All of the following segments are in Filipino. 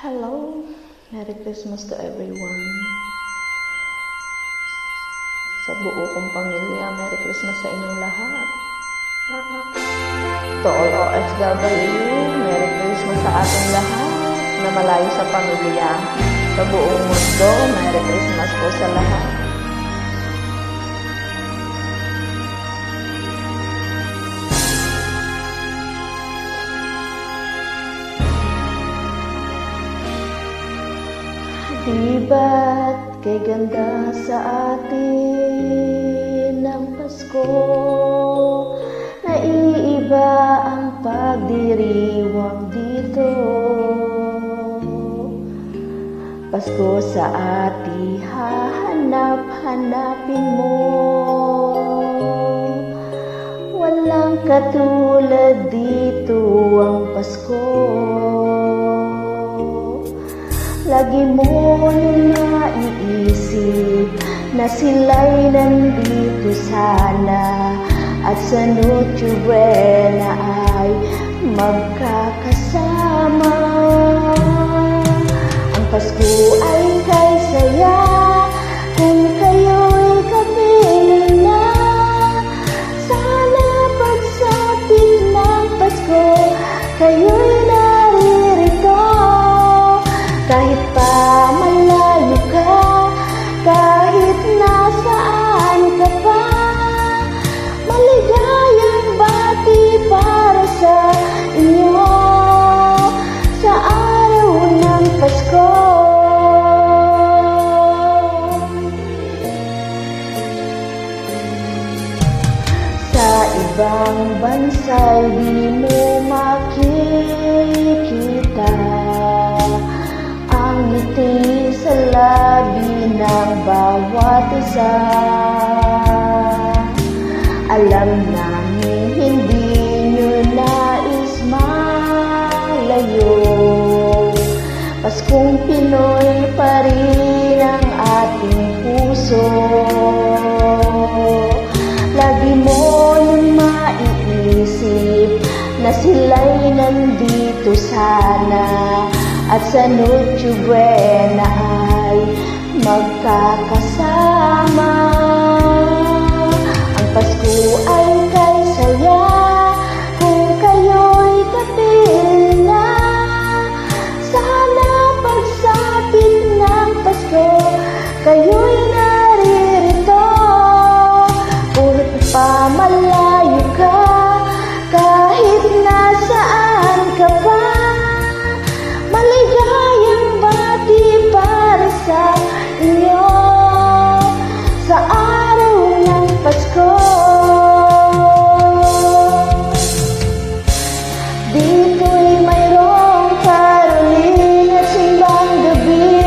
Hello, Merry Christmas to everyone. Sa buo kong pamilya, Merry Christmas sa inyong lahat. To all OFW, Merry Christmas sa ating lahat na malayo sa pamilya. Sa buong mundo, Merry Christmas po sa lahat. Di ba't kay ganda sa atin ng Pasko? Naiiba ang pagdiriwang dito. Pasko sa atin hahanap-hanapin mo. Walang katulad dito ang Pasko. Lagi mo naiisip na sila'y nandito sana at sa Noche Buena ay magkakasama. Ang Pasko ay kay saya kung kayo'y kapiling na. Sana pagsapit ng Pasko kayo'y naririto. Kahit pa malayo ka, kahit nasaan ka pa, maligayang bati para sa inyo sa araw ng Pasko. Sa ibang bansa'y di mo makikita ang ngiti sa labi ng bawat isa. Alam namin hindi nyo nais malayo. Paskong Pinoy pa rin ang ating puso. Lagi mo nang maiisip na sila'y nandito sana at sa Noche Buena ay magkakasama. Ang Pasko ay kay saya kung kayo'y kapiling na. Sana pagsapit ng Pasko kayo'y naririto. Kahit pa malayo ka, kahit nasaan ka pa, maligayang bati para sa inyo sa araw ng Pasko. Dito'y mayroong caroling at simbang gabi,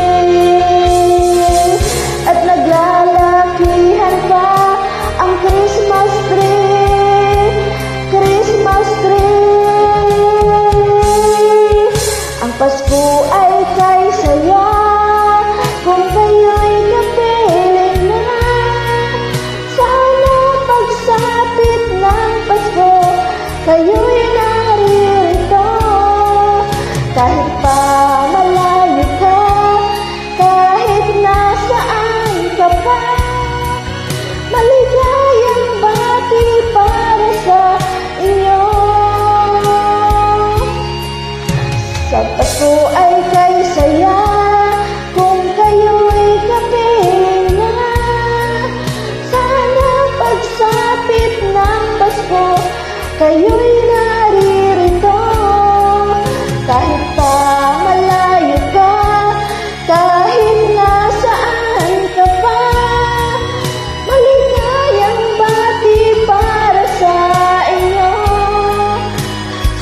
at naglalakihan pa ang Christmas tree, Christmas tree. Ang Pasko ay kay saya kung kayo'y kapiling na. Sana pagsapit ng Pasko kayo'y naririto. Kahit pa malayo ka, kahit nasaan ka pa, maligayang bati para sa inyo. Sa Pasko ay kay saya kung kayo'y kapiling na. Sana pagsapit ng Pasko kayo'y naririto. Kahit pa malayo ka, kahit nasaan ka pa, maligayang bati para sa inyo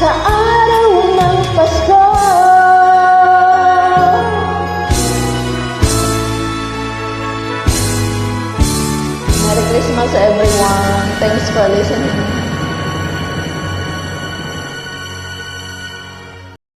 sa araw ng Pasko. Merry Christmas everyone. Thanks for listening.